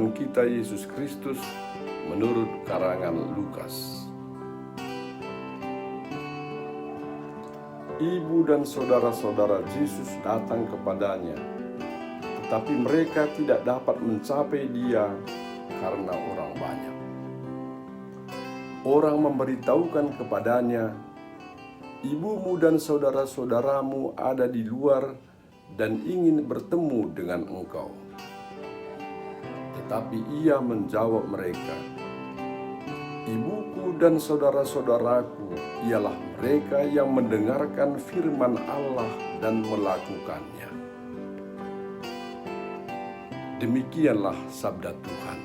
Tuhan kita Yesus Kristus menurut karangan Lukas. Ibu dan saudara-saudara Yesus datang kepadanya, tetapi mereka tidak dapat mencapai dia karena orang banyak. Orang memberitahukan kepadanya, ibumu dan saudara-saudaramu ada di luar dan ingin bertemu dengan engkau. Tetapi ia menjawab mereka, ibuku dan saudara-saudaraku ialah mereka yang mendengarkan firman Allah dan melakukannya. Demikianlah sabda Tuhan.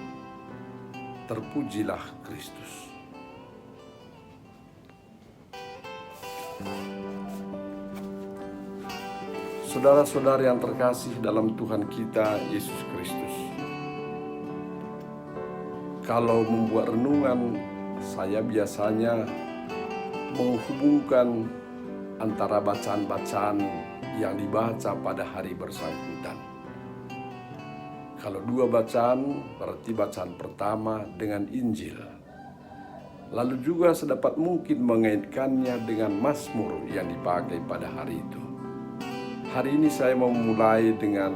Terpujilah Kristus. Saudara-saudara yang terkasih dalam Tuhan kita Yesus Kristus, kalau membuat renungan, saya biasanya menghubungkan antara bacaan-bacaan yang dibaca pada hari bersangkutan. Kalau dua bacaan, berarti bacaan pertama dengan Injil. Lalu juga sedapat mungkin mengaitkannya dengan Mazmur yang dipakai pada hari itu. Hari ini saya mau memulai dengan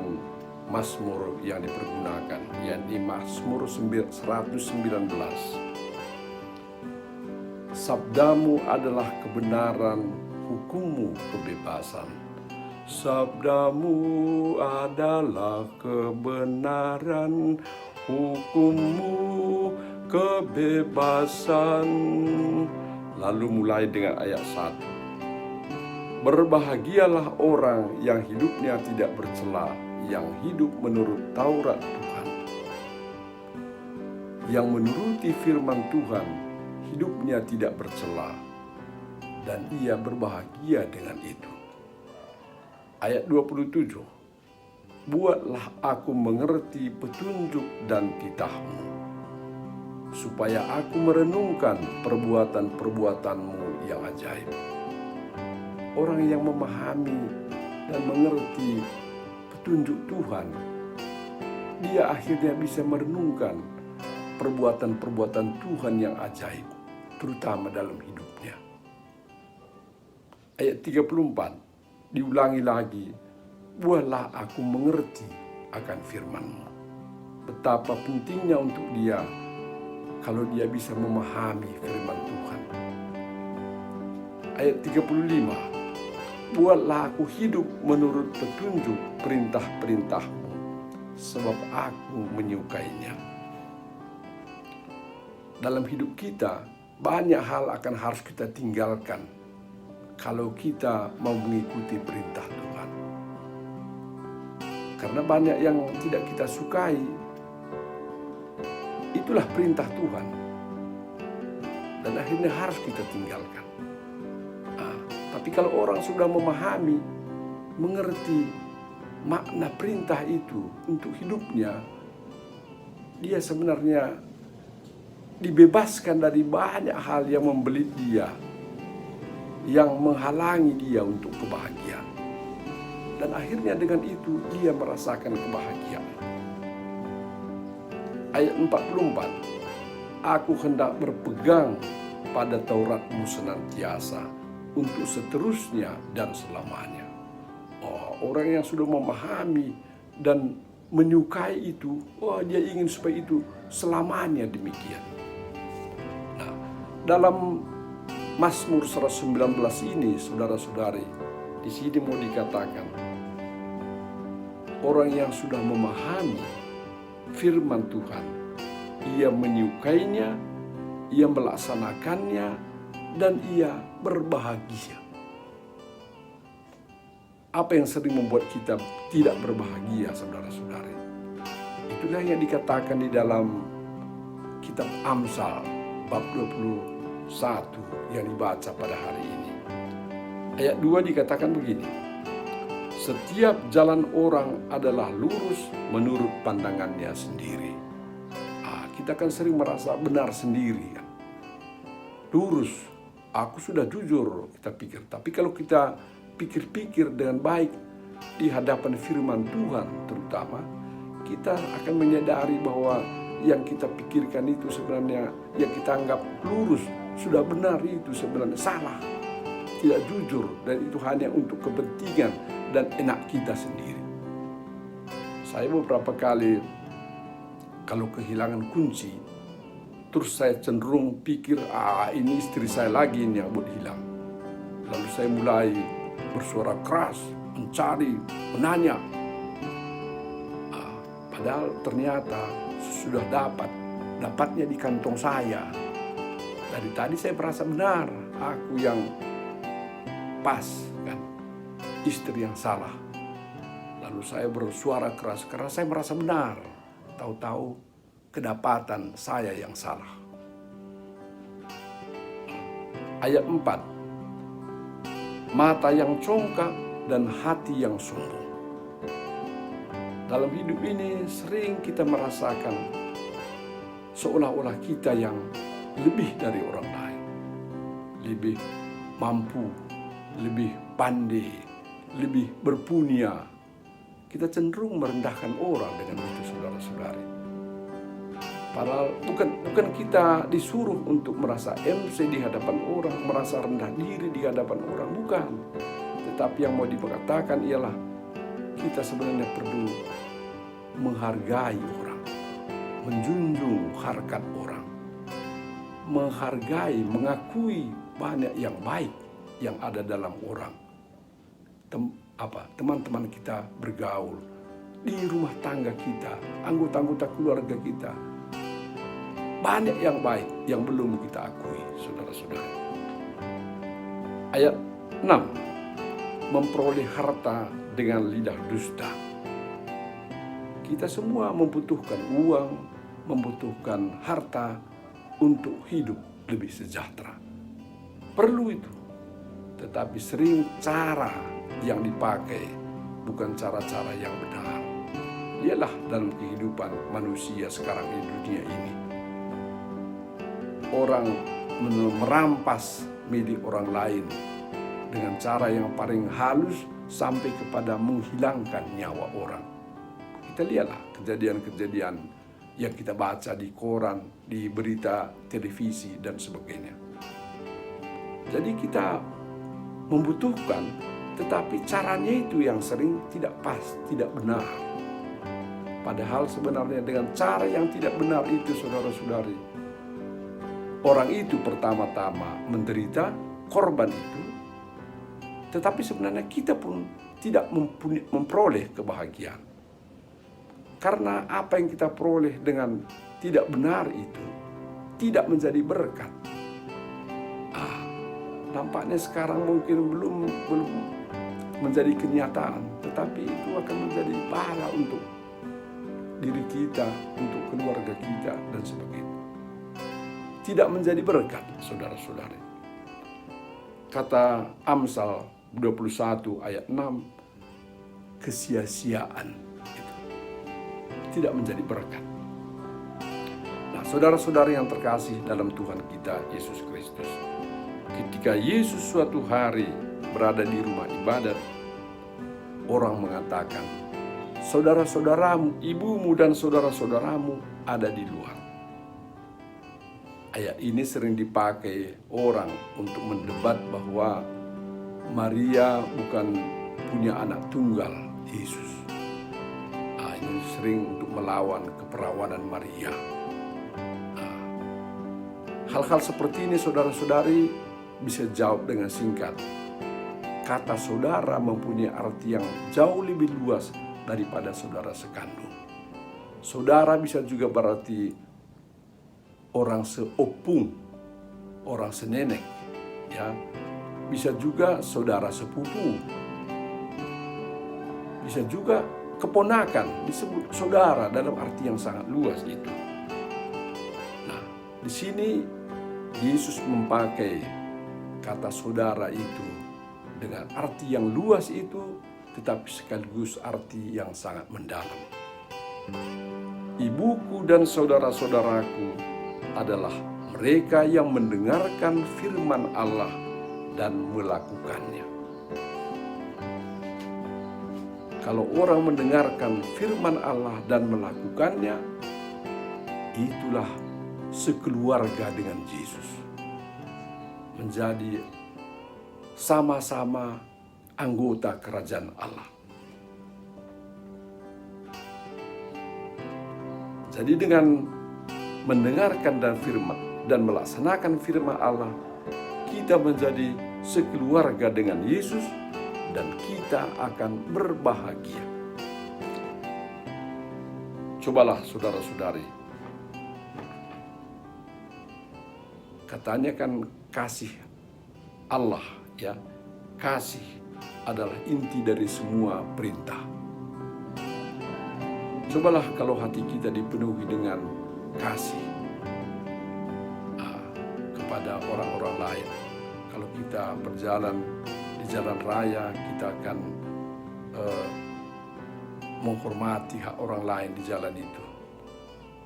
Mazmur yang dipergunakan, yakni Mazmur 119. Sabdamu adalah kebenaran, hukummu kebebasan. Sabdamu adalah kebenaran, hukummu kebebasan. Lalu mulai dengan ayat 1. Berbahagialah orang yang hidupnya tidak bercela, yang hidup menurut Taurat Tuhan, yang menuruti firman Tuhan, hidupnya tidak bercela, dan ia berbahagia dengan itu. Ayat 27, buatlah aku mengerti petunjuk dan titahmu, supaya aku merenungkan perbuatan-perbuatanmu yang ajaib. Orang yang memahami dan mengerti petunjuk Tuhan, dia akhirnya bisa merenungkan perbuatan-perbuatan Tuhan yang ajaib, terutama dalam hidupnya. Ayat 34, diulangi lagi, buatlah aku mengerti akan firman-Mu. Betapa pentingnya untuk dia kalau dia bisa memahami firman Tuhan. Ayat 35, buatlah aku hidup menurut petunjuk perintah-perintah-Mu, sebab aku menyukainya. Dalam hidup kita, banyak hal akan harus kita tinggalkan kalau kita mau mengikuti perintah Tuhan. Karena banyak yang tidak kita sukai. Itulah perintah Tuhan. Dan akhirnya harus kita tinggalkan. Tapi kalau orang sudah memahami, mengerti makna perintah itu untuk hidupnya, dia sebenarnya dibebaskan dari banyak hal yang membelit dia, yang menghalangi dia untuk kebahagiaan. Dan akhirnya dengan itu dia merasakan kebahagiaan. Ayat 44, aku hendak berpegang pada Taurat-Mu senantiasa, untuk seterusnya dan selamanya. Orang yang sudah memahami dan menyukai itu, dia ingin supaya itu selamanya demikian. Nah, dalam Mazmur 119 ini, saudara-saudari, di sini mau dikatakan, orang yang sudah memahami firman Tuhan, ia menyukainya, ia melaksanakannya, dan ia berbahagia. Apa yang sering membuat kita tidak berbahagia, saudara-saudari? Itulah yang dikatakan di dalam kitab Amsal bab 21 yang dibaca pada hari ini. Ayat 2 dikatakan begini, setiap jalan orang adalah lurus menurut pandangannya sendiri. Kita kan sering merasa benar sendiri, kan? Lurus, aku sudah jujur, kita pikir. Tapi kalau kita pikir-pikir dengan baik di hadapan firman Tuhan terutama, kita akan menyadari bahwa yang kita pikirkan itu sebenarnya, yang kita anggap lurus, sudah benar, itu sebenarnya salah, tidak jujur, dan itu hanya untuk kepentingan dan enak kita sendiri. Saya beberapa kali kalau kehilangan kunci, terus saya cenderung pikir, ini istri saya lagi ini yang buat hilang. Lalu saya mulai bersuara keras, mencari, menanya. Padahal ternyata sudah dapatnya di kantong saya. Dari tadi saya merasa benar, aku yang pas, kan, istri yang salah. Lalu saya bersuara keras karena saya merasa benar. Tahu-tahu kedapatan saya yang salah. Ayat 4. Mata yang congkak dan hati yang sombong. Dalam hidup ini sering kita merasakan seolah-olah kita yang lebih dari orang lain, lebih mampu, lebih pandai, lebih berpunya. Kita cenderung merendahkan orang dengan itu, saudara-saudari. Padahal bukan kita disuruh untuk merasa MC di hadapan orang, merasa rendah diri di hadapan orang, bukan. Tetapi yang mau dikatakan ialah kita sebenarnya perlu menghargai orang, menjunjung harkat orang, menghargai, mengakui banyak yang baik yang ada dalam orang. Teman-teman kita bergaul, di rumah tangga kita, anggota-anggota keluarga kita, banyak yang baik yang belum kita akui, saudara-saudara. Ayat 6. Memperoleh harta dengan lidah dusta. Kita semua membutuhkan uang, membutuhkan harta untuk hidup lebih sejahtera. Perlu itu. Tetapi sering cara yang dipakai bukan cara-cara yang benar. Ialah dalam kehidupan manusia sekarang di dunia ini. Orang merampas milik orang lain dengan cara yang paling halus sampai kepada menghilangkan nyawa orang. Kita lihatlah kejadian-kejadian yang kita baca di koran, di berita televisi dan sebagainya. Jadi kita membutuhkan, tetapi caranya itu yang sering tidak pas, tidak benar. Padahal sebenarnya dengan cara yang tidak benar itu, saudara-saudari, orang itu pertama-tama menderita, korban itu, tetapi sebenarnya kita pun tidak memperoleh kebahagiaan. Karena apa yang kita peroleh dengan tidak benar itu tidak menjadi berkat. Nampaknya sekarang mungkin belum menjadi kenyataan, tetapi itu akan menjadi pahala untuk diri kita, untuk keluarga kita dan sebagainya. Tidak menjadi berkat, saudara-saudari. Kata Amsal 21 ayat 6, kesia-siaan itu tidak menjadi berkat. Nah, saudara-saudari yang terkasih dalam Tuhan kita Yesus Kristus, ketika Yesus suatu hari berada di rumah ibadat, orang mengatakan, saudara-saudaramu, ibumu dan saudara-saudaramu ada di luar. Ayat ini sering dipakai orang untuk mendebat bahwa Maria bukan punya anak tunggal, Yesus. Ini sering untuk melawan keperawanan Maria. Hal-hal seperti ini, saudara-saudari, bisa jawab dengan singkat. Kata saudara mempunyai arti yang jauh lebih luas daripada saudara sekandung. Saudara bisa juga berarti orang seopung, orang senenek, ya. Bisa juga saudara sepupu. Bisa juga keponakan, disebut saudara dalam arti yang sangat luas itu. Nah, di sini Yesus memakai kata saudara itu dengan arti yang luas itu, tetapi sekaligus arti yang sangat mendalam. Ibuku dan saudara-saudaraku adalah mereka yang mendengarkan firman Allah dan melakukannya. Kalau orang mendengarkan firman Allah dan melakukannya, itulah sekeluarga dengan Yesus. Menjadi sama-sama anggota kerajaan Allah. Jadi dengan mendengarkan dan melaksanakan firman Allah, kita menjadi sekeluarga dengan Yesus dan kita akan berbahagia. Cobalah saudara-saudari, katanya kan kasih Allah, ya, kasih adalah inti dari semua perintah. Cobalah kalau hati kita dipenuhi dengan kasih kepada orang-orang lain. Kalau kita berjalan di jalan raya, kita akan menghormati hak orang lain di jalan itu.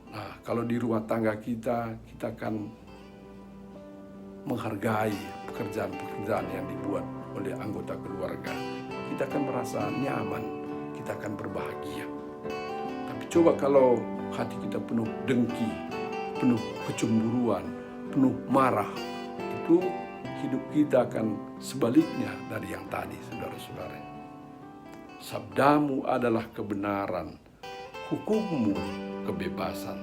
Nah, kalau di rumah tangga kita akan menghargai pekerjaan-pekerjaan yang dibuat oleh anggota keluarga. Kita akan merasa nyaman, kita akan berbahagia. Tapi coba kalau hati kita penuh dengki, penuh kecemburuan, penuh marah, itu hidup kita akan sebaliknya dari yang tadi, saudara-saudara. Sabdamu adalah kebenaran, hukummu kebebasan.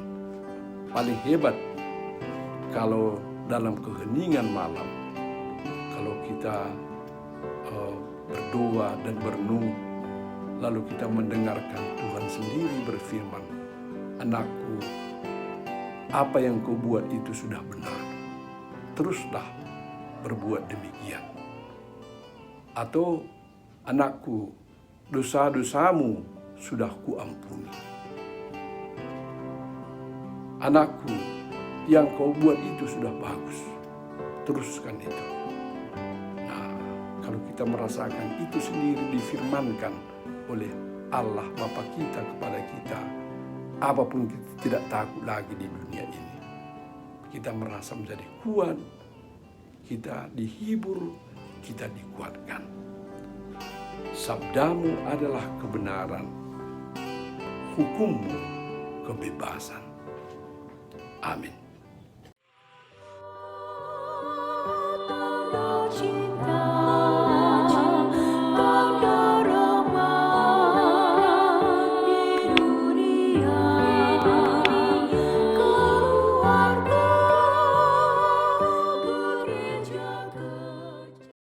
Paling hebat kalau dalam keheningan malam, kalau kita berdoa dan berenung, lalu kita mendengarkan Tuhan sendiri berfirman, anakku, apa yang kau buat itu sudah benar, teruslah berbuat demikian. Atau, anakku, dosa-dosamu sudah kuampuni. Anakku, yang kau buat itu sudah bagus, teruskan itu. Nah, kalau kita merasakan itu sendiri difirmankan oleh Allah Bapa kita kepada kita, apapun kita tidak takut lagi di dunia ini. Kita merasa menjadi kuat, kita dihibur, kita dikuatkan. Sabdamu adalah kebenaran, hukummu kebebasan. Amin.